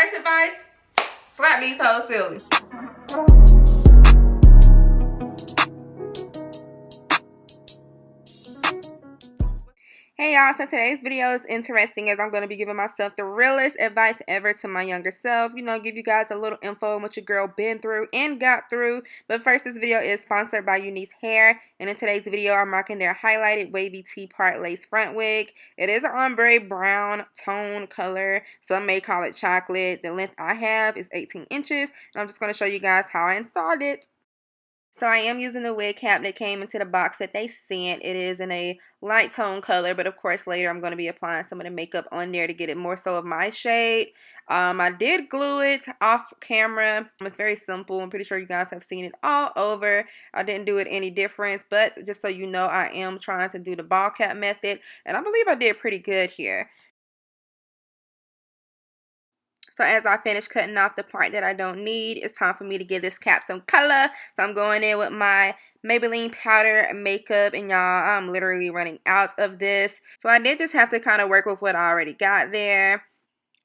First advice, slap these hoes silly. Hey y'all, so today's video is interesting as I'm going to be giving myself the realest advice ever to my younger self. You know, give you guys a little info on what your girl been through and got through. But first, this video is sponsored by UNice Hair. And in today's video, I'm rocking their highlighted wavy T-part lace front wig. It is an ombre brown tone color. Some may call it chocolate. The length I have is 18 inches. And I'm just going to show you guys how I installed it. So I am using the wig cap that came into the box that they sent. It is in a light tone color, but of course later I'm going to be applying some of the makeup on there to get it more so of my shade. I did glue it off camera. It's very simple. I'm pretty sure you guys have seen it all over. I didn't do it any difference, but just so you know, I am trying to do the ball cap method, and I believe I did pretty good here. So as I finish cutting off the part that I don't need, it's time for me to give this cap some color. So I'm going in with my Maybelline powder makeup, and y'all, I'm literally running out of this. So I did just have to kind of work with what I already got there.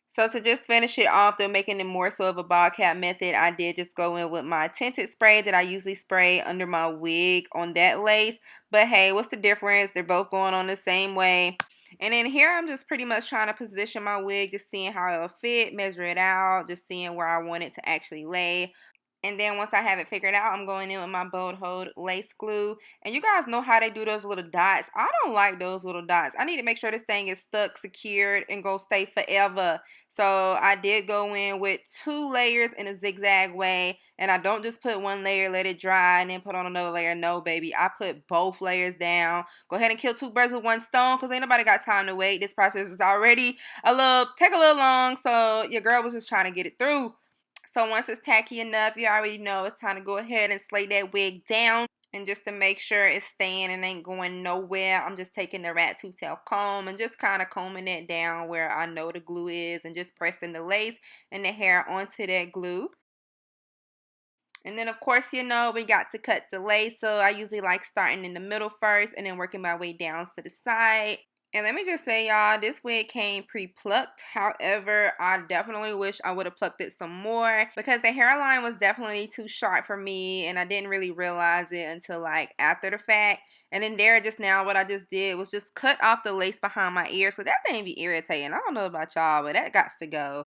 So to just finish it off, though, making it more so of a ball cap method, I did just go in with my tinted spray that I usually spray under my wig on that lace. But hey, what's the difference? They're both going on the same way. And then here I'm just pretty much trying to position my wig, just seeing how it'll fit, measure it out, just seeing where I want it to actually lay. And then once I have it figured out, I'm going in with my Bold Hold lace glue. And you guys know how they do those little dots. I don't like those little dots. I need to make sure this thing is stuck, secured, and go stay forever. So I did go in with 2 layers in a zigzag way. And I don't just put 1 layer, let it dry, and then put on another layer. No, baby. I put both layers down. Go ahead and kill 2 birds with 1 stone, because ain't nobody got time to wait. This process is already take a little long. So your girl was just trying to get it through. So once it's tacky enough, you already know it's time to go ahead and slay that wig down. And just to make sure it's staying and ain't going nowhere, I'm just taking the rat two-tail comb and just kind of combing it down where I know the glue is, and just pressing the lace and the hair onto that glue. And then, of course, you know, we got to cut the lace. So I usually like starting in the middle first and then working my way down to the side. And let me just say, y'all, this wig came pre-plucked. However, I definitely wish I would have plucked it some more, because the hairline was definitely too sharp for me, and I didn't really realize it until like after the fact. And then there just now, what I just did was just cut off the lace behind my ears, so that thing be irritating. I don't know about y'all, but that got to go.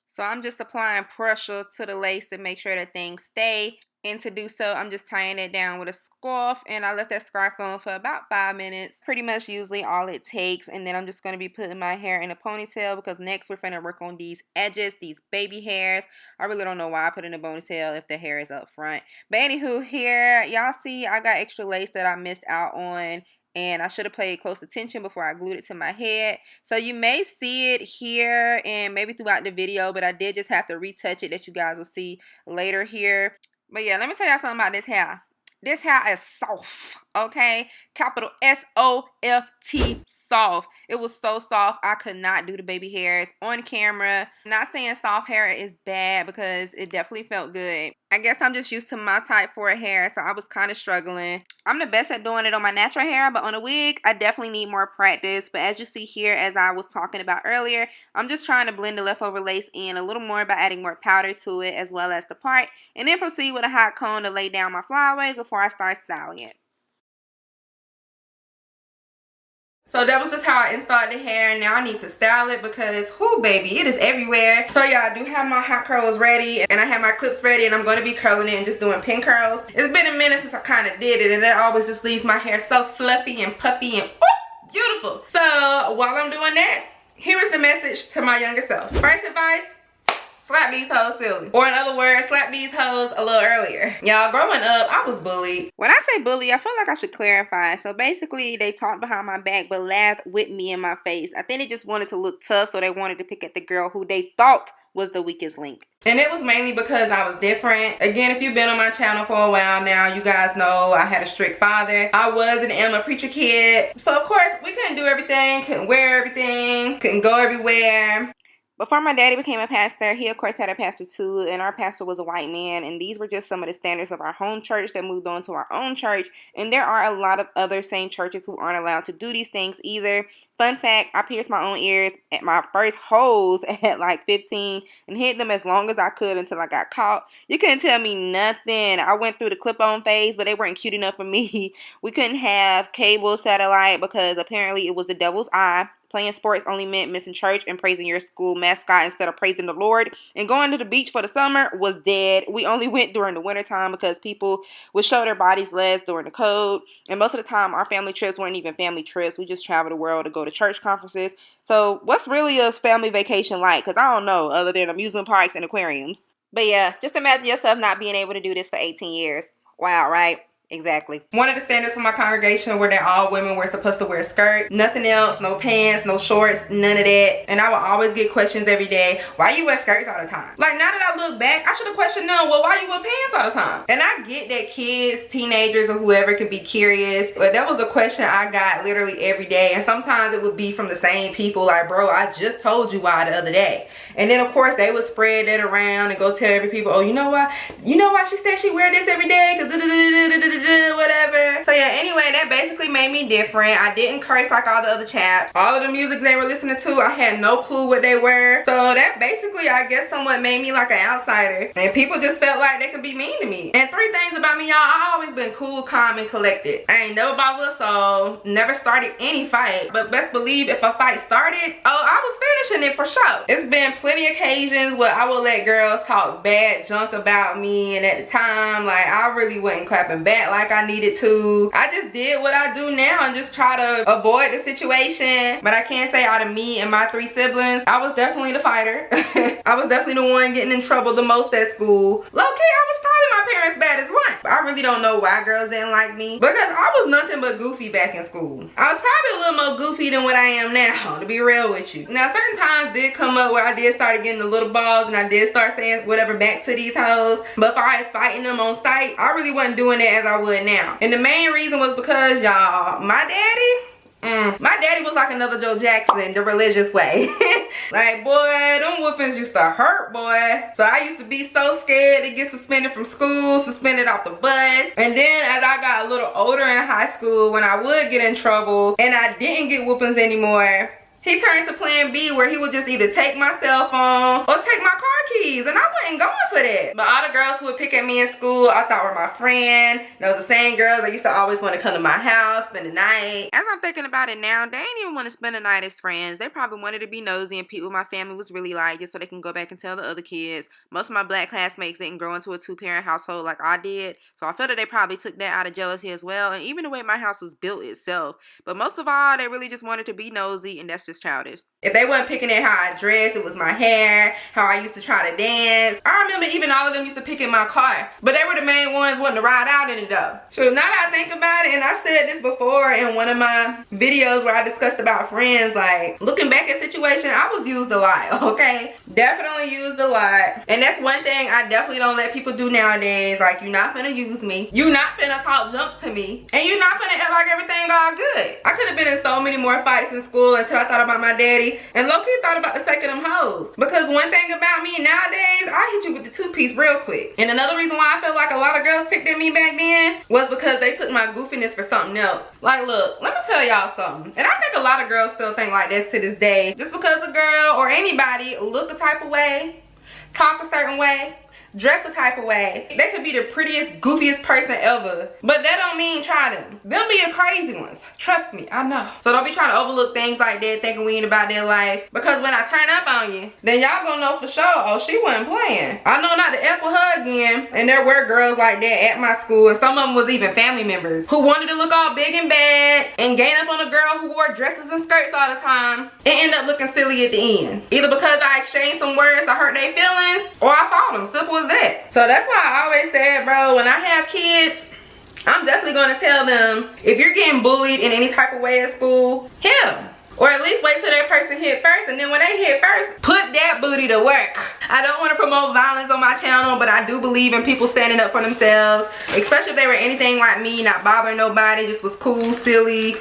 So I'm just applying pressure to the lace to make sure that things stay. And to do so, I'm just tying it down with a scarf. And I left that scarf on for about 5 minutes. Pretty much usually all it takes. And then I'm just going to be putting my hair in a ponytail, because next we're going to work on these edges, these baby hairs. I really don't know why I put in a ponytail if the hair is up front. But anywho, here, y'all see I got extra lace that I missed out on. And I should have paid close attention before I glued it to my head. So you may see it here and maybe throughout the video, but I did just have to retouch it, that you guys will see later here. But yeah, let me tell y'all something about this hair. This hair is soft, okay? Capital S-O-F-T, soft. It was so soft, I could not do the baby hairs on camera. I'm not saying soft hair is bad, because it definitely felt good. I guess I'm just used to my type for hair, so I was kind of struggling. I'm the best at doing it on my natural hair, but on a wig, I definitely need more practice. But as you see here, as I was talking about earlier, I'm just trying to blend the leftover lace in a little more by adding more powder to it, as well as the part, and then proceed with a hot comb to lay down my flyaways before I start styling it. So that was just how I installed the hair, and now I need to style it, because, whoo baby, it is everywhere. So yeah, I do have my hot curls ready, and I have my clips ready, and I'm going to be curling it and just doing pin curls. It's been a minute since I kind of did it, and that always just leaves my hair so fluffy and puffy and beautiful. So while I'm doing that, here is the message to my younger self. First advice, slap these hoes silly. Or in other words, slap these hoes a little earlier. Y'all, growing up, I was bullied. When I say bully, I feel like I should clarify. So basically, they talked behind my back but laughed with me in my face. I think they just wanted to look tough, so they wanted to pick at the girl who they thought was the weakest link. And it was mainly because I was different. Again, if you've been on my channel for a while now, you guys know I had a strict father. I was and am a preacher kid. So of course, we couldn't do everything, couldn't wear everything, couldn't go everywhere. Before my daddy became a pastor, he of course had a pastor too, and our pastor was a white man, and these were just some of the standards of our home church that moved on to our own church, and there are a lot of other same churches who aren't allowed to do these things either. Fun fact, I pierced my own ears at my first hoes at like 15 and hid them as long as I could until I got caught. You couldn't tell me nothing. I went through the clip-on phase, but they weren't cute enough for me. We couldn't have cable satellite because apparently it was the devil's eye. Playing sports only meant missing church and praising your school mascot instead of praising the Lord. And going to the beach for the summer was dead. We only went during the wintertime because people would show their bodies less during the cold. And most of the time, our family trips weren't even family trips. We just traveled the world to go to church conferences. So what's really a family vacation like? Because I don't know, other than amusement parks and aquariums. But yeah, just imagine yourself not being able to do this for 18 years. Wow, right? Exactly. One of the standards for my congregation were that all women were supposed to wear skirts. Nothing else, no pants, no shorts, none of that. And I would always get questions every day, why you wear skirts all the time? Like, now that I look back, I should have questioned them, well, why do you wear pants all the time? And I get that kids, teenagers, or whoever can be curious, but that was a question I got literally every day. And sometimes it would be from the same people, like, bro, I just told you why the other day. And then, of course, they would spread that around and go tell every people, oh, you know why? You know why she said she wear this every day? Because whatever. So yeah, anyway, that basically made me different. I didn't curse like all the other chaps. All of the music they were listening to, I had no clue what they were. So that basically, I guess, somewhat made me like an outsider. And people just felt like they could be mean to me. And 3 things about me, y'all, I always been cool, calm, and collected. I ain't never bothered a soul, never started any fight. But best believe if a fight started, oh, I was finishing it for sure. It's been plenty of occasions where I would let girls talk bad junk about me, and at the time, like, I really wasn't clapping back like I needed to. I just did what I do now and just try to avoid the situation. But I can't say out of me and my 3 siblings, I was definitely the fighter. I was definitely the one getting in trouble the most at school. Low-key, I was probably my parents' baddest one. But I really don't know why girls didn't like me, because I was nothing but goofy back in school. I was probably a little more goofy than what I am now, to be real with you. Now, certain times did come up where I did start getting the little balls and I did start saying whatever back to these hoes. But as far as fighting them on sight, I really wasn't doing it as I would now. And the main reason was because, y'all, my daddy was like another Joe Jackson, the religious way. Like, boy, them whoopings used to hurt, boy. So I used to be so scared to get suspended from school, suspended off the bus. And then as I got a little older in high school, when I would get in trouble and I didn't get whoopings anymore, he turned to plan B, where he would just either take my cell phone or take my car keys, and I wasn't going for that. But all the girls who would pick at me in school, I thought were my friend. Those the same girls that used to always want to come to my house, spend the night. As I'm thinking about it now, they didn't even want to spend the night as friends. They probably wanted to be nosy and peep what my family was really like, just so they can go back and tell the other kids. Most of my black classmates didn't grow into a 2-parent household like I did, so I feel that they probably took that out of jealousy as well, and even the way my house was built itself. But most of all, they really just wanted to be nosy, and that's just childish. If they wasn't picking at how I dressed, it was my hair, how I used to try to dance. I remember even all of them used to pick at my car, but they were the main ones wanting to ride out in it though. So now that I think about it, and I said this before in one of my videos where I discussed about friends, like, looking back at situation, I was used a lot, okay? Definitely used a lot. And that's one thing I definitely don't let people do nowadays. Like, you're not finna use me, you're not finna talk junk to me, and you're not finna act like everything all good. I could have been in so many more fights in school until I thought about my daddy, and low-key thought about the sake of them hoes. Because one thing about me nowadays, I hit you with the 2-piece real quick. And another reason why I felt like a lot of girls picked at me back then was because they took my goofiness for something else. Like, look, let me tell y'all something. And I think a lot of girls still think like this to this day. Just because a girl or anybody look a type of way, talk a certain way, dress a type of way, they could be the prettiest, goofiest person ever, but that don't mean try them. Them be the crazy ones. Trust me, I know. So don't be trying to overlook things like that, thinking we ain't about their life. Because when I turn up on you, then y'all gonna know for sure, oh, she wasn't playing. I know not to F with her again. And there were girls like that at my school, and some of them was even family members who wanted to look all big and bad and gang up on a girl who wore dresses and skirts all the time and end up looking silly at the end. Either because I exchanged some words to hurt their feelings, or I fought them. Simple as that. So that's why I always said, bro, when I have kids, I'm definitely going to tell them, if you're getting bullied in any type of way at school, hit them. Or at least wait till that person hit first, and then when they hit first, put that booty to work. I don't want to promote violence on my channel, but I do believe in people standing up for themselves, especially if they were anything like me, not bothering nobody, just was cool, silly,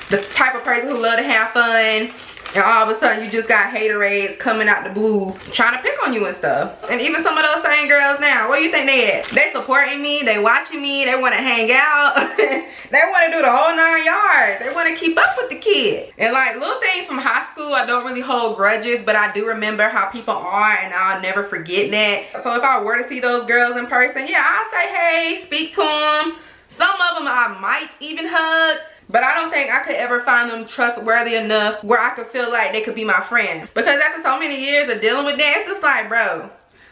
the type of person who loved to have fun. and all of a sudden you just got haterades coming out the blue trying to pick on you and stuff. And even some of those same girls now, where you think they at? They supporting me, they watching me, they want to hang out. They want to do the whole 9 yards. They want to keep up with the kid. And like little things from high school, I don't really hold grudges, but I do remember how people are, and I'll never forget that. So if I were to see those girls in person, yeah, I'll say hey, speak to them. Some of them I might even hug, but I don't think I could ever find them trustworthy enough where I could feel like they could be my friend. Because after so many years of dealing with that, it's just like, bro,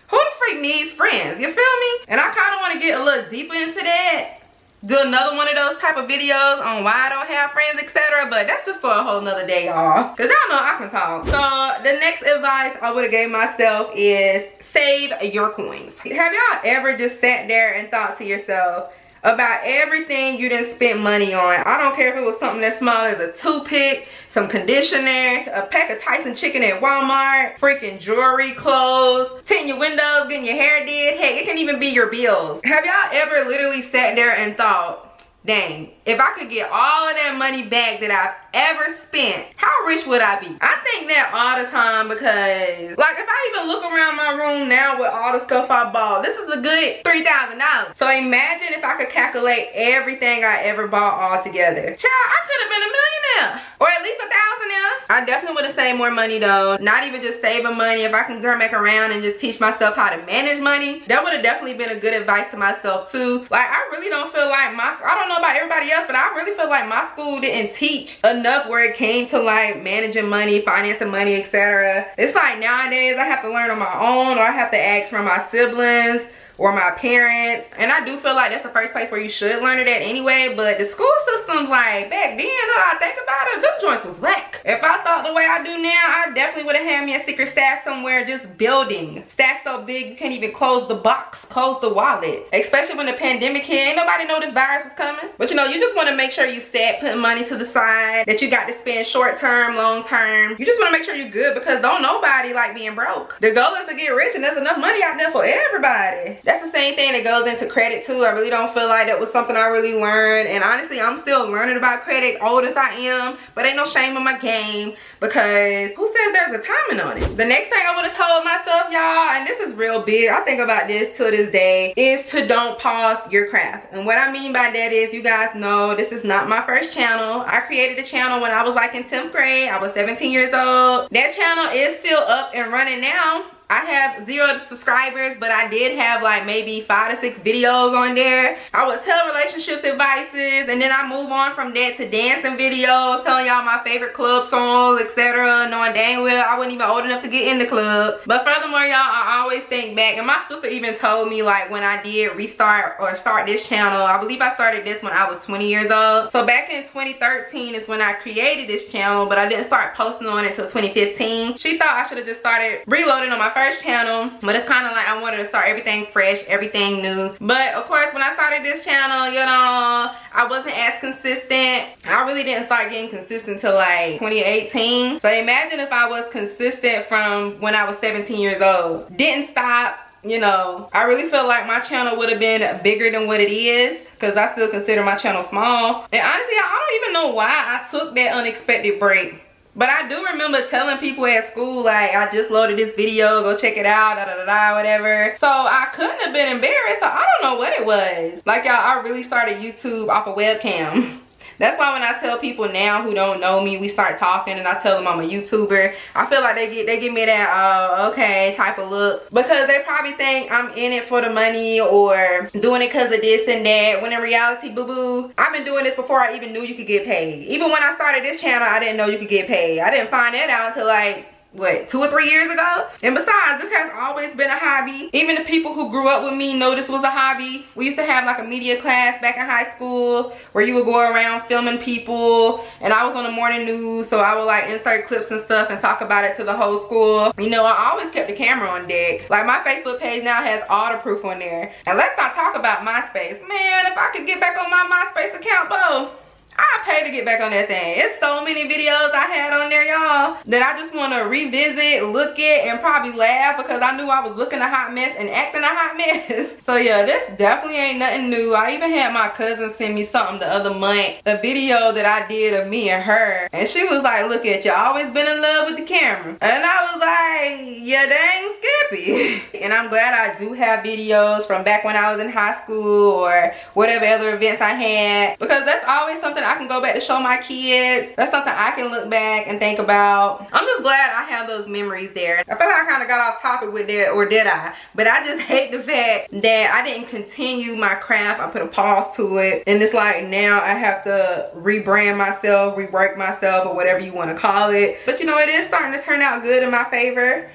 who the freak needs friends? You feel me? And I kind of want to get a little deeper into that. Do another one of those type of videos on why I don't have friends, etc. But that's just for a whole nother day, y'all. Because y'all know I can talk. So the next advice I would have gave myself is save your coins. Have y'all ever just sat there and thought to yourself about everything you done spent money on? I don't care if it was something as small as a toothpick, some conditioner, a pack of Tyson chicken at Walmart, freaking jewelry, clothes, tinting your windows, getting your hair did. Heck, it can even be your bills. Have y'all ever literally sat there and thought, dang, if I could get all of that money back that I've ever spent, how rich would I be? I think that all the time, because like if I even look around my room now with all the stuff I bought, this is a good $3,000. So imagine if I could calculate everything I ever bought all together. Child, I could have been a millionaire, or at least $1,000. I definitely would have saved more money though. Not even just saving money. If I can turn back around and just teach myself how to manage money, that would have definitely been a good advice to myself too. Like I really don't feel like I don't know about everybody else, but I really feel like my school didn't teach enough where it came to like managing money, financing money, etc. It's like nowadays I have to learn on my own, or I have to ask from my siblings or my parents. And I do feel like that's the first place where you should learn it at anyway. But the school systems, like back then, that I think about it, them joints was whack. If I thought the way I do now, I definitely would have had me a secret stash somewhere just building. Stash so big you can't even close the box, close the wallet. Especially when the pandemic hit, ain't nobody know this virus was coming. But you know, you just want to make sure you set putting money to the side, that you got to spend short term, long term. You just want to make sure you're good, because don't nobody like being broke. The goal is to get rich, and there's enough money out there for everybody. That's the same thing that goes into credit too. I really don't feel like that was something I really learned, and honestly I'm still learning about credit, old as I am, but ain't no shame in my game, because who says there's a timing on it? The next thing I would have told myself, y'all, and this is real big, I think about this to this day, is to don't pause your craft. And what I mean by that is, you guys know this is not my first channel. I created a channel when I was like in 10th grade. I was 17 years old. That channel is still up and running now. I have 0 subscribers, but I did have like maybe 5 to 6 videos on there. I would tell relationships advices, and then I move on from that to dancing videos, telling y'all my favorite club songs, etc. Knowing dang well I wasn't even old enough to get in the club. But furthermore, y'all, I always think back, and my sister even told me like when I did restart or start this channel, I believe I started this when I was 20 years old. So back in 2013 is when I created this channel, but I didn't start posting on it until 2015. She thought I should have just started reloading on my first channel, but it's kind of like I wanted to start everything fresh, everything new. But of course, when I started this channel, you know, I wasn't as consistent. I really didn't start getting consistent till like 2018. So imagine if I was consistent from when I was 17 years old. Didn't stop. You know, I really feel like my channel would have been bigger than what it is, because I still consider my channel small. And honestly, I don't even know why I took that unexpected break. But I do remember telling people at school, like, I just loaded this video, go check it out, da da da da, whatever. So I couldn't have been embarrassed, so I don't know what it was. Like, y'all, I really started YouTube off a webcam. That's why when I tell people now who don't know me, we start talking and I tell them I'm a YouTuber, I feel like they give me that, oh, okay, type of look. Because they probably think I'm in it for the money or doing it because of this and that. When in reality, boo-boo, I've been doing this before I even knew you could get paid. Even when I started this channel, I didn't know you could get paid. I didn't find that out until like, what, 2 or 3 years ago? And besides, this has always been a hobby. Even the people who grew up with me know this was a hobby. We used to have like a media class back in high school where you would go around filming people, and I was on the morning news, so I would like insert clips and stuff and talk about it to the whole school. You know, I always kept the camera on deck. Like, my Facebook page now has all the proof on there. And let's not talk about MySpace. Man, if I could get back on my MySpace account, bro, I pay to get back on that thing. It's so many videos I had on there, y'all, that I just want to revisit, look at, and probably laugh because I knew I was looking a hot mess and acting a hot mess. So yeah, this definitely ain't nothing new. I even had my cousin send me something the other month, a video that I did of me and her, and she was like, look at you, always been in love with the camera. And I was like, yeah, dang Skippy. And I'm glad I do have videos from back when I was in high school or whatever other events I had, because that's always something I can go back to show my kids. That's something I can look back and think about. I'm just glad I have those memories there. I feel like I kind of got off topic with that, or did I? But I just hate the fact that I didn't continue my craft. I put a pause to it, and it's like now I have to rebrand myself, rework myself, or whatever you want to call it. But you know, it is starting to turn out good in my favor.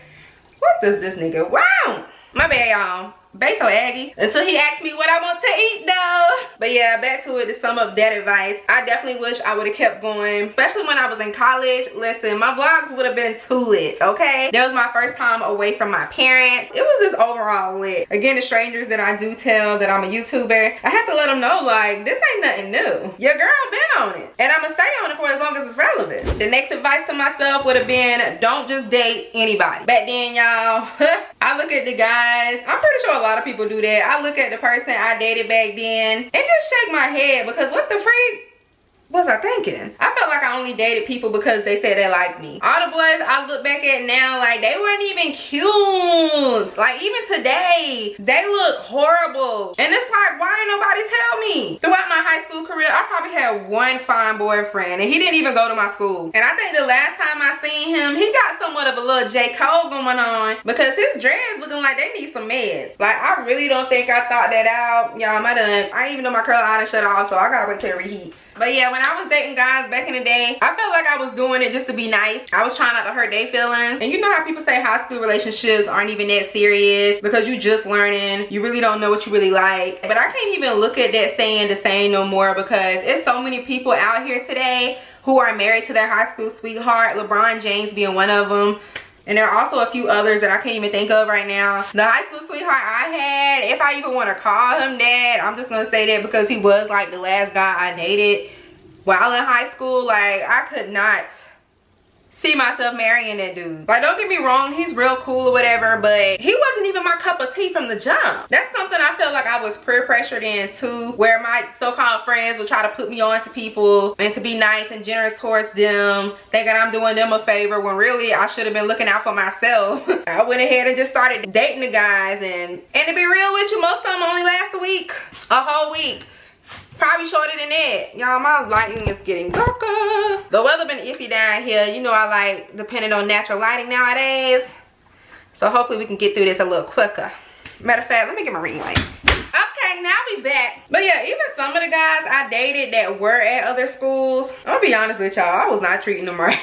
What does this nigga want? My bad, y'all. Bay so aggy until he asked me what I want to eat though. But yeah, back to it, to sum up that advice, I definitely wish I would have kept going, especially when I was in college. Listen, my vlogs would have been too lit, okay? That was my first time away from my parents. It was just overall lit. Again, the strangers that I do tell that I'm a YouTuber, I have to let them know, like, this ain't nothing new. Your girl been on it, and I'm gonna stay on it for as long as it's relevant. The next advice to myself would have been, don't just date anybody. Back then, y'all, I look at the guys, I'm pretty sure a lot of people do that. I look at the person I dated back then and just shake my head, because what the freak was I thinking? I felt like I only dated people because they said they liked me. All the boys I look back at now, like, they weren't even cute. Like, even today, they look horrible. And it's like, why ain't nobody tell me? Throughout my high school career, I probably had one fine boyfriend, and he didn't even go to my school. And I think the last time I seen him, he got somewhat of a little J. Cole going on, because his dreads looking like they need some meds. Like, I really don't think I thought that out. Y'all, I didn't even know my curl iron shut off, so I gotta wait till it reheat. But yeah, when I was dating guys back in the day, I felt like I was doing it just to be nice. I was trying not to hurt their feelings. And you know how people say high school relationships aren't even that serious because you just learning. You really don't know what you really like. But I can't even look at that saying the same no more, because it's so many people out here today who are married to their high school sweetheart. LeBron James being one of them. And there are also a few others that I can't even think of right now. The high school sweetheart I had, if I even want to call him that, I'm just going to say that because he was like the last guy I dated while in high school. Like, I could not see myself marrying that dude. Like, don't get me wrong, he's real cool or whatever, but he wasn't even my cup of tea from the jump. That's something I felt like I was peer pressured into, where my so-called friends would try to put me on to people and to be nice and generous towards them, thinking I'm doing them a favor when really I should have been looking out for myself. I went ahead and just started dating the guys, and to be real with you, most of them only last a week, a whole week. Probably shorter than that. Y'all, my lighting is getting darker. The weather been iffy down here. You know I like depending on natural lighting nowadays. So hopefully we can get through this a little quicker. Matter of fact, let me get my ring light. Okay, now we back. But yeah, even some of the guys I dated that were at other schools, I'm gonna be honest with y'all, I was not treating them right.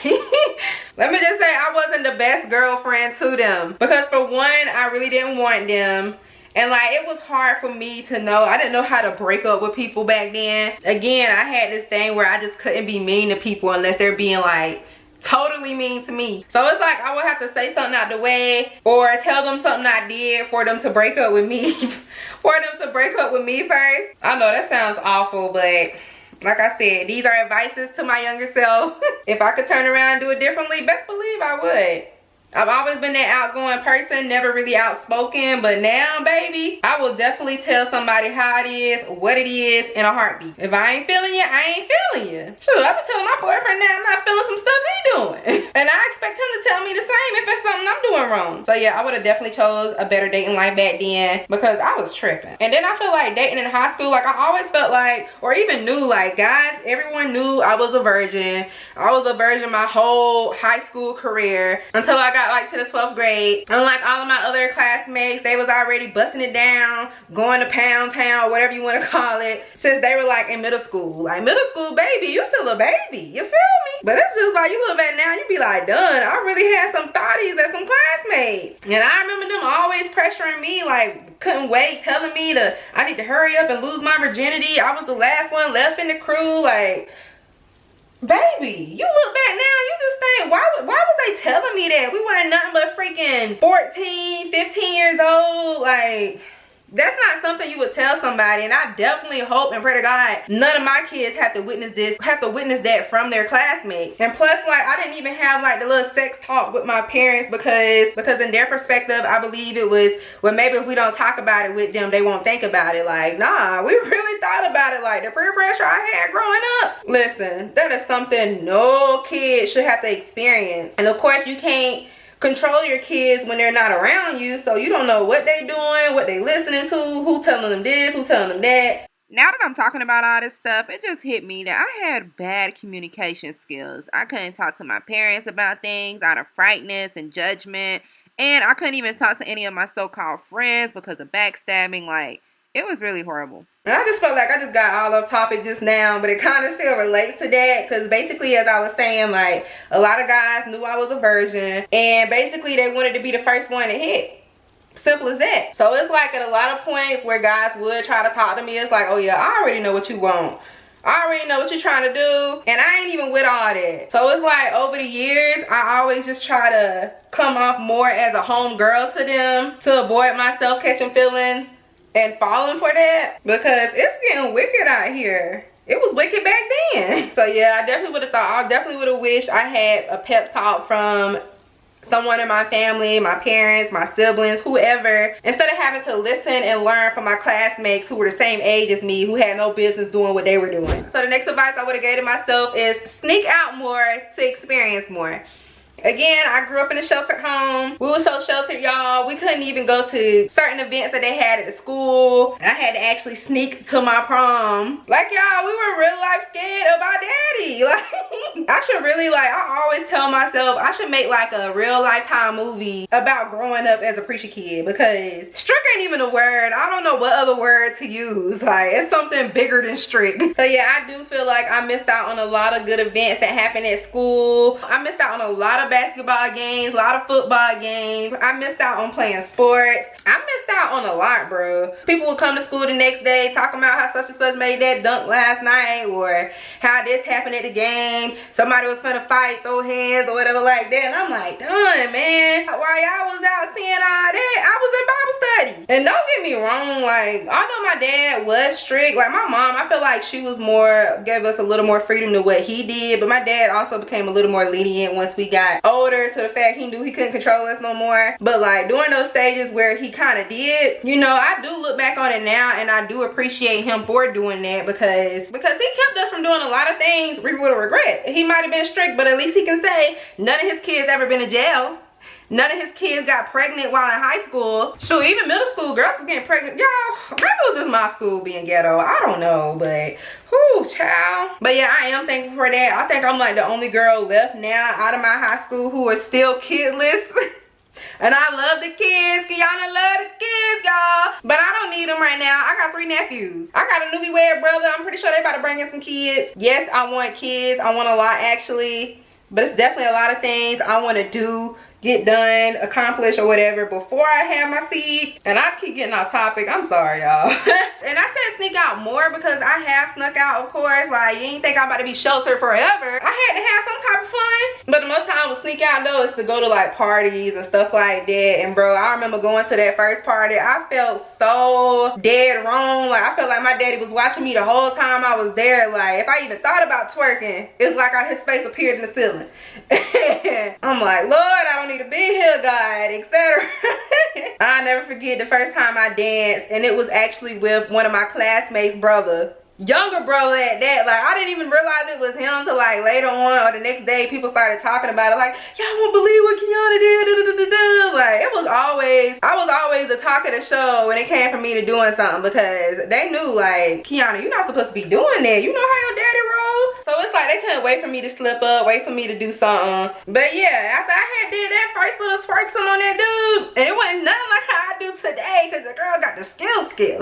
Let me just say, I wasn't the best girlfriend to them. Because for one, I really didn't want them. And like, it was hard for me to know. I didn't know how to break up with people back then. Again, I had this thing where I just couldn't be mean to people unless they're being like totally mean to me. So it's like I would have to say something out the way or tell them something I did for them to break up with me. For them to break up with me first. I know that sounds awful, but like I said, these are advices to my younger self. If I could turn around and do it differently, best believe I would. I've always been that outgoing person, never really outspoken, but now, baby, I will definitely tell somebody how it is, what it is, in a heartbeat. If I ain't feeling you, I ain't feeling you. Sure, I've been telling my boyfriend now I'm not feeling some stuff he doing. And I expect him to tell me the same if it's something I'm doing wrong. So yeah, I would have definitely chose a better dating life back then because I was tripping. And then I feel like dating in high school, like I always felt like, or even knew, like guys, everyone knew I was a virgin. I was a virgin my whole high school career until I got like to the 12th grade. Unlike all of my other classmates, they was already busting it down, going to Pound Town, whatever you want to call it, since they were like in middle school. Like middle school, baby, you still a baby, you feel me? But it's just like, you look back now, you be like, done, I really had some thotties as some classmates. And I remember them always pressuring me, like couldn't wait, telling me I need to hurry up and lose my virginity. I was the last one left in the crew. Like, baby, you look back now, you just think, why was they telling me that? We weren't nothing but freaking 14, 15 years old. Like, That's not something you would tell somebody, and I definitely hope and pray to God none of my kids have to witness that from their classmates. And plus, like, I didn't even have like the little sex talk with my parents because in their perspective, I believe it was, well, maybe if we don't talk about it with them, they won't think about it. Like, nah, we really thought about it. Like, the peer pressure I had growing up. Listen, that is something no kid should have to experience. And of course, you can't control your kids when they're not around you, so you don't know what they doing, what they listening to, who telling them this, who telling them that. Now that I'm talking about all this stuff, it just hit me that I had bad communication skills. I couldn't talk to my parents about things out of frightness and judgment, and I couldn't even talk to any of my so-called friends because of backstabbing. Like, it was really horrible. And I just felt like I just got all off topic just now, but it kind of still relates to that, because basically, as I was saying, like, a lot of guys knew I was a virgin, and basically they wanted to be the first one to hit. Simple as that. So it's like at a lot of points where guys would try to talk to me, it's like, oh yeah, I already know what you want. I already know what you're trying to do, and I ain't even with all that. So it's like over the years, I always just try to come off more as a home girl to them to avoid myself catching feelings and falling for that, because it's getting wicked out here. It was wicked back then. So yeah, I definitely would have thought, I definitely would have wished I had a pep talk from someone in my family, my parents, my siblings, whoever, instead of having to listen and learn from my classmates who were the same age as me, who had no business doing what they were doing. So the next advice I would have gave to myself is sneak out more to experience more. Again, I grew up in a sheltered home. We were so sheltered, y'all. We couldn't even go to certain events that they had at the school. I had to actually sneak to my prom. Like, y'all, we were real life scared of our daddy. Like, I should really, like, I always tell myself I should make like a real lifetime movie about growing up as a preacher kid, because strict ain't even a word. I don't know what other word to use. Like, it's something bigger than strict. So yeah, I do feel like I missed out on a lot of good events that happened at school. I missed out on a lot of basketball games, a lot of football games. I missed out on playing sports. I missed out on a lot, bro. People would come to school the next day talking about how such and such made that dunk last night, or how this happened at the game. Somebody was finna fight, throw hands or whatever like that. And I'm like, done, man. While y'all was out seeing all that, I was in Bible study. And don't get me wrong, like, although my dad was strict, like my mom, I feel like she was more, gave us a little more freedom to what he did. But my dad also became a little more lenient once we got older, to the fact he knew he couldn't control us no more. But like during those stages where he kind of did, you know, I do look back on it now and I do appreciate him for doing that, because he kept us from doing a lot of things we would regret. He might have been strict, but at least he can say none of his kids ever been in jail. None of his kids got pregnant while in high school. Shoot, even middle school girls was getting pregnant. Y'all, maybe it was just my school being ghetto. I don't know, but whoo, child. But yeah, I am thankful for that. I think I'm like the only girl left now out of my high school who is still kidless. And I love the kids. Keonna love the kids, y'all. But I don't need them right now. I got 3 nephews. I got a newlywed brother. I'm pretty sure they about to bring in some kids. Yes, I want kids. I want a lot, actually. But it's definitely a lot of things I want to do, get done, accomplish, or whatever before I have my seed. And I keep getting off topic. I'm sorry, y'all. And I said sneak out more because I have snuck out, of course. Like, you ain't think I'm about to be sheltered forever. I had to have some type of fun. But the most time I would sneak out, though, is to go to like parties and stuff like that. And bro, I remember going to that first party. I felt so dead wrong. Like, I felt like my daddy was watching me the whole time I was there. Like, if I even thought about twerking, it's like his face appeared in the ceiling. I'm like, Lord, I don't need to be here, God, etc. I'll never forget the first time I danced, and it was actually with one of my classmates' brother. Younger brother at that. Like, I didn't even realize it was him till like later on, or the next day people started talking about it. Like, y'all won't believe what Keonna did. Like, it was always, I was always the talk of the show when it came for me to doing something, because they knew, like, Keonna, you're not supposed to be doing that. You know how your daddy rolled? So it's like they couldn't wait for me to slip up, wait for me to do something. But yeah, after I had did that first little twerk on that dude, and it wasn't nothing like how I do today, because the girl got the skills, okay?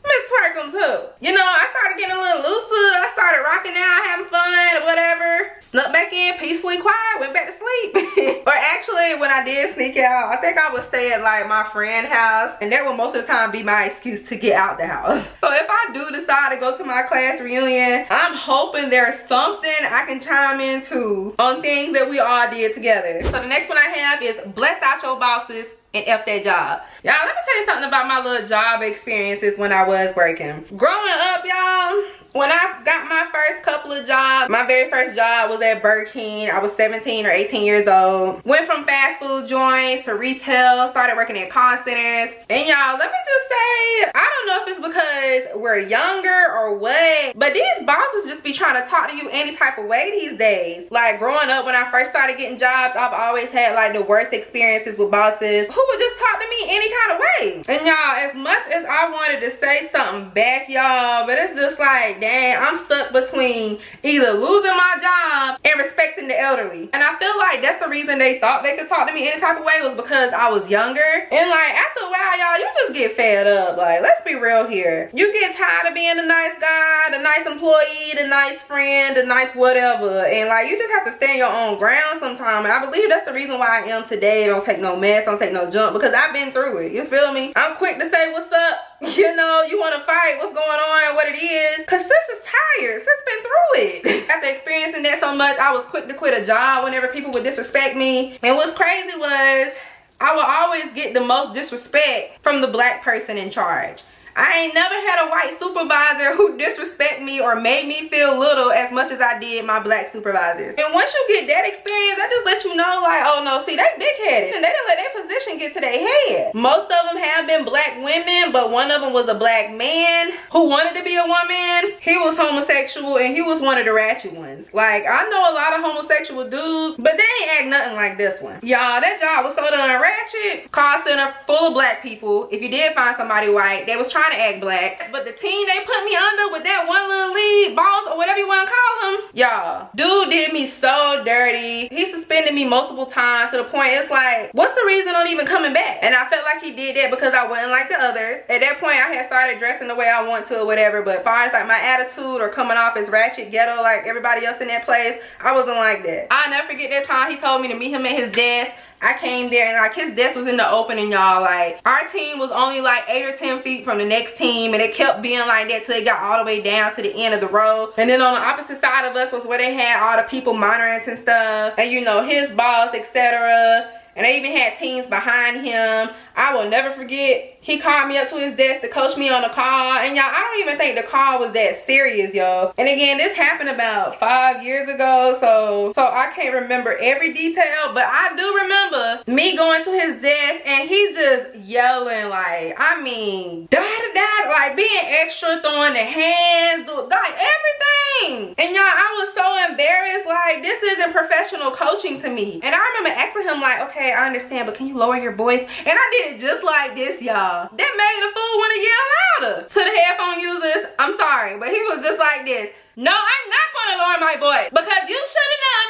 Miss Twerk 'em too. You know, I started getting a little looser. I started rocking out, having fun, or whatever. snuck back in, peacefully quiet, went back to sleep. Or actually, when I did sneak out, I think I would stay at like my friend's house, and that would most of the time be my excuse to get out the house. So if I do decide to go to my class reunion, I'm hoping there's something I can chime into on things that we all did together. So the next one I have is bless out your bosses and F that job. Y'all, let me tell you something about my little job experiences when I was working. Growing up, y'all, when I got my first couple of jobs, my very first job was at Burger King. I was 17 or 18 years old. Went from fast food joints to retail, started working at call centers. And y'all, let me just say, I don't know if it's because we're younger or what, but these bosses just be trying to talk to you any type of way these days. Like growing up, when I first started getting jobs, I've always had like the worst experiences with bosses who would just talk to me any kind of way. And y'all, as much as I wanted to say something back, y'all, but it's just like, dang, I'm stuck between either losing my job and respecting the elderly. And I feel like that's the reason they thought they could talk to me any type of way, was because I was younger. And like after a while, y'all, you just get fed up. Like, let's be real here. You get tired of being the nice guy, the nice employee, the nice friend, the nice whatever. And like, you just have to stand your own ground sometime. And I believe that's the reason why I am today. Don't take no mess, don't take no jump, because I've been through it. You feel me? I'm quick to say what's up. You know, you want to fight, what's going on, what it is. Because sis is tired. Sis been through it. After experiencing that so much, I was quick to quit a job whenever people would disrespect me. And what's crazy was, I would always get the most disrespect from the black person in charge. I ain't never had a white supervisor who disrespect me or made me feel little as much as I did my black supervisors. And once you get that experience, that just let you know, like, oh no, see, they big-headed. And they didn't let their position get to their head. Most of them have been black women, but one of them was a black man who wanted to be a woman. He was homosexual, and he was one of the ratchet ones. Like, I know a lot of homosexual dudes, but they ain't act nothing like this one. Y'all, that job was so done ratchet. Call center full of black people. If you did find somebody white, they was trying to act black, but the team they put me under with that one little lead boss or whatever you want to call him, y'all, dude did me so dirty. He suspended me multiple times to the point it's like, what's the reason on even coming back? And I felt like he did that because I wasn't like the others. At that point, I had started dressing the way I want to or whatever, but as far as like my attitude or coming off as ratchet ghetto like everybody else in that place, I wasn't like that. I'll never forget that time he told me to meet him at his desk. I came there and like his desk was in the opening, y'all. Like our team was only like 8 or 10 feet from the next team, and it kept being like that till it got all the way down to the end of the row. And then on the opposite side of us was where they had all the people monitoring and stuff, and you know, his boss, etc. And they even had teams behind him. I will never forget, he called me up to his desk to coach me on the call. And y'all, I don't even think the call was that serious, y'all. And again, this happened about 5 years ago. So I can't remember every detail, but I do remember me going to his desk and he's just yelling, like, I mean, da-da-da, like being extra, throwing the hands, like everything. And y'all, I was so embarrassed, like this isn't professional coaching to me. And I remember asking him like, okay, I understand, but can you lower your voice? And I did it just like this, y'all. That made the fool want to yell louder. To the headphone users, I'm sorry, but he was just like this. No, I'm not gonna lower my voice because you should have known.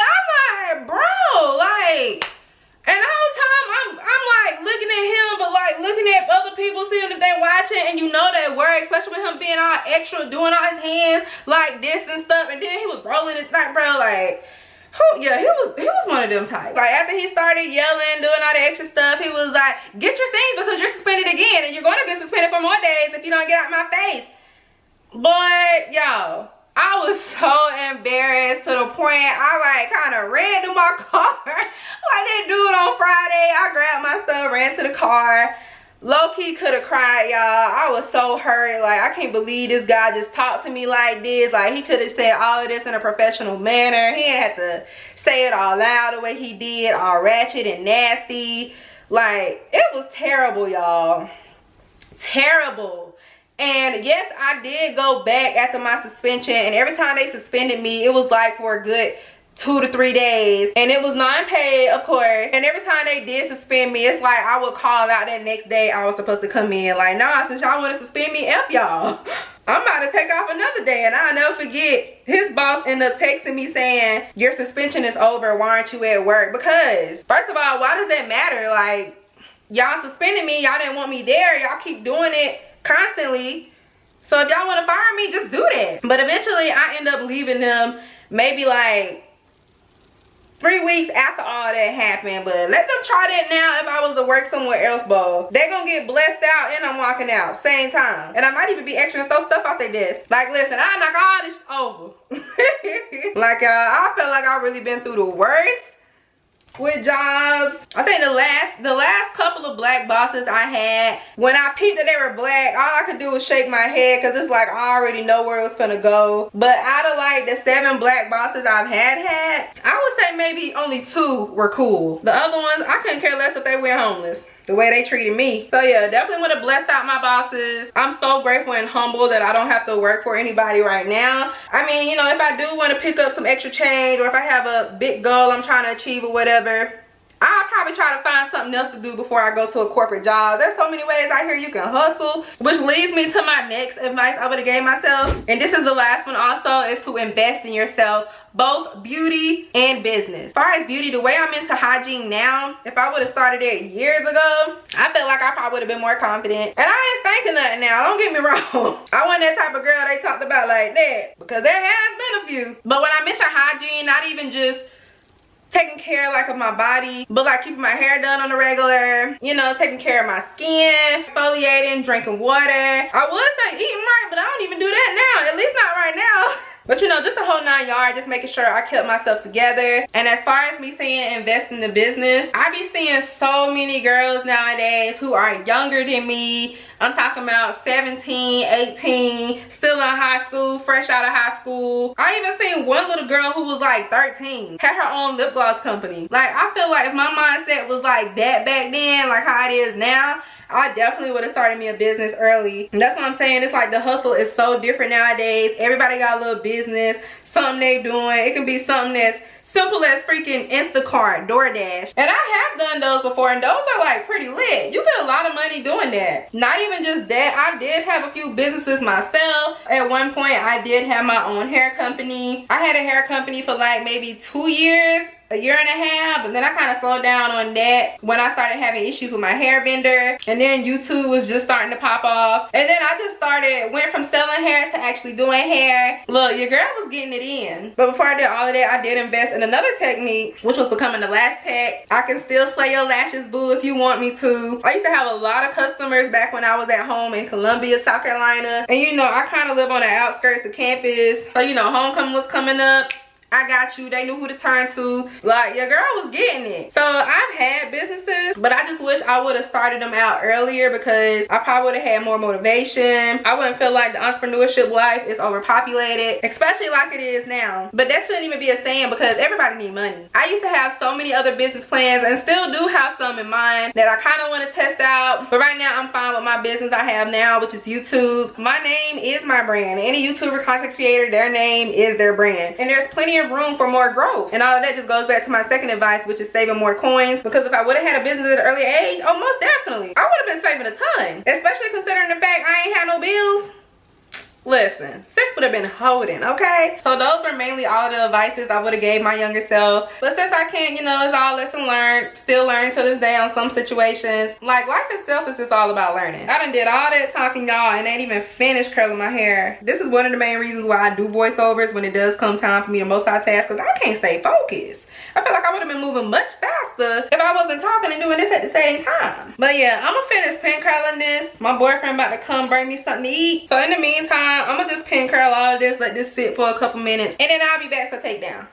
I'm like, bro, like, and the whole time I'm like looking at him, but like looking at other people, seeing if they watching, and you know they were, especially with him being all extra, doing all his hands like this and stuff, and then he was rolling it like, bro, like, yeah, he was one of them types. Like after he started yelling, doing all the extra stuff, he was like, get your things because you're suspended again, and you're gonna get suspended for more days if you don't get out my face. But y'all, I was so embarrassed to the point I like kind of ran to my car like they do it on Friday. I grabbed my stuff, ran to the car. Low-key could have cried, y'all. I was so hurt. Like, I can't believe this guy just talked to me like this. Like, he could have said all of this in a professional manner. He didn't have to say it all loud the way he did, all ratchet and nasty. Like, it was terrible, y'all. Terrible. And yes, I did go back after my suspension, and every time they suspended me, it was like for a good 2 to 3 days, and it was non-paid, of course. And every time they did suspend me, it's like I would call out that next day I was supposed to come in, like, nah, since y'all want to suspend me, F y'all. I'm about to take off another day. And I'll never forget, his boss ended up texting me saying, your suspension is over, why aren't you at work? Because first of all, why does that matter? Like, y'all suspended me, y'all didn't want me there, y'all keep doing it constantly. So if y'all want to fire me, just do that. But eventually I end up leaving them. maybe like 3 weeks after all that happened. But let them try that now if I was to work somewhere else, bro. They gonna get blessed out and I'm walking out same time. And I might even be extra and throw stuff off their desk. Like, listen, I knock all this over. Like, I feel like I've really been through the worst with jobs. I think the last couple of black bosses I had, when I peeped that they were black, all I could do was shake my head because it's like I already know where it was gonna go. But out of like the 7 black bosses I've had, I would say maybe only 2 were cool. The other ones, I couldn't care less if they went homeless, the way they treated me. So yeah, definitely would have blessed out my bosses. I'm so grateful and humble that I don't have to work for anybody right now. I mean, you know, if I do want to pick up some extra change, or if I have a big goal I'm trying to achieve or whatever, I'll probably try to find something else to do before I go to a corporate job. There's so many ways out here you can hustle, which leads me to my next advice I would have gave myself. And this is the last one also, is to invest in yourself, both beauty and business. As far as beauty, the way I'm into hygiene now, if I would have started it years ago, I feel like I probably would have been more confident. And I ain't thinking nothing now, don't get me wrong. I wasn't that type of girl they talked about like that, because there has been a few. But when I'm into hygiene, not even just taking care like of my body, but like keeping my hair done on the regular, you know, taking care of my skin, exfoliating, drinking water. I would say eating right, but I don't even do that now, at least not right now. But you know, just the whole 9 yards, just making sure I kept myself together. And as far as me saying invest in the business, I be seeing so many girls nowadays who are younger than me. I'm talking about 17, 18, still in high school, fresh out of high school. I even seen one little girl who was like 13, had her own lip gloss company. Like, I feel like if my mindset was like that back then, like how it is now, I definitely would have started me a business early. And that's what I'm saying. It's like the hustle is so different nowadays. Everybody got a little business, something they doing. It can be something that's simple as freaking Instacart, DoorDash. And I have done those before, and those are like pretty lit. You get a lot of money doing that. Not even just that, I did have a few businesses myself. At one point, I did have my own hair company. I had a hair company for like maybe 2 years, a year and a half, but then I kind of slowed down on that when I started having issues with my hair vendor, and then YouTube was just starting to pop off, and then I just went from selling hair to actually doing hair. Look, your girl was getting it in. But before I did all of that, I did invest in another technique, which was becoming the lash tech. I can still slay your lashes, boo, if you want me to. I used to have a lot of customers back when I was at home in Columbia, South Carolina, and you know, I kind of live on the outskirts of campus, so you know, homecoming was coming up. I got you. They knew who to turn to. Like, your girl was getting it. So I've had businesses, but I just wish I would have started them out earlier, because I probably would have had more motivation. I wouldn't feel like the entrepreneurship life is overpopulated, especially like it is now. But that shouldn't even be a saying, because everybody needs money. I used to have so many other business plans, and still do have some in mind that I kind of want to test out. But right now I'm fine with my business I have now, which is YouTube. My name is my brand. Any YouTuber, content creator, their name is their brand. And there's plenty of room for more growth. And all of that just goes back to my second advice, which is saving more coins. Because if I would have had a business at an early age, oh, most definitely, I would have been saving a ton. Especially considering the fact I ain't had no bills. Listen, sis would have been holding, okay? So those were mainly all of the advices I would have gave my younger self. But since I can't, you know, it's all lesson learned. Still learning to this day on some situations. Like, life itself is just all about learning. I done did all that talking, y'all, and ain't even finished curling my hair. This is one of the main reasons why I do voiceovers when it does come time for me to multitask, because I can't stay focused. I feel like I would have been moving much faster if I wasn't talking and doing this at the same time. But yeah, I'm gonna finish pin curling this. My boyfriend about to come bring me something to eat. So in the meantime, I'm gonna just pin curl all of this, let this sit for a couple minutes, and then I'll be back for takedown.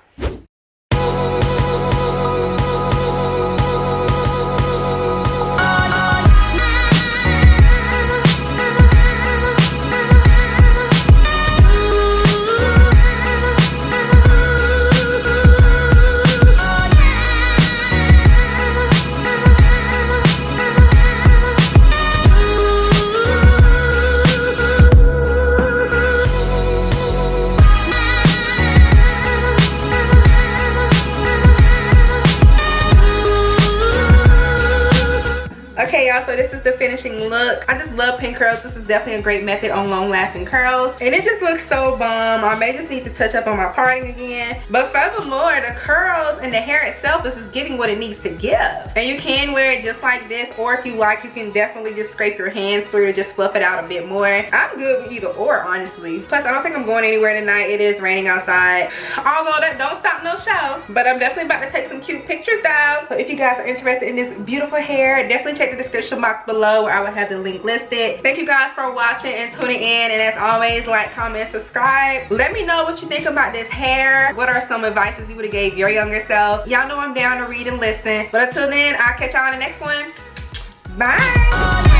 y'all, so this is the finishing look. I just love pin curls. This is definitely a great method on long lasting curls, and it just looks so bomb. I may just need to touch up on my parting again, but furthermore, the curls and the hair itself is just giving what it needs to give. And you can wear it just like this, or if you like, you can definitely just scrape your hands through to just fluff it out a bit more. I'm good with either or, honestly. Plus, I don't think I'm going anywhere tonight. It is raining outside, although that don't stop no show. But I'm definitely about to take some cute pictures though. So if you guys are interested in this beautiful hair, definitely check the description box below where I will have the link listed. Thank you guys for watching and tuning in, and as always, like, comment, subscribe. Let me know what you think about this hair. What are some advices you would have gave your younger self? Y'all know I'm down to read and listen. But until then, I'll catch y'all on the next one. Bye.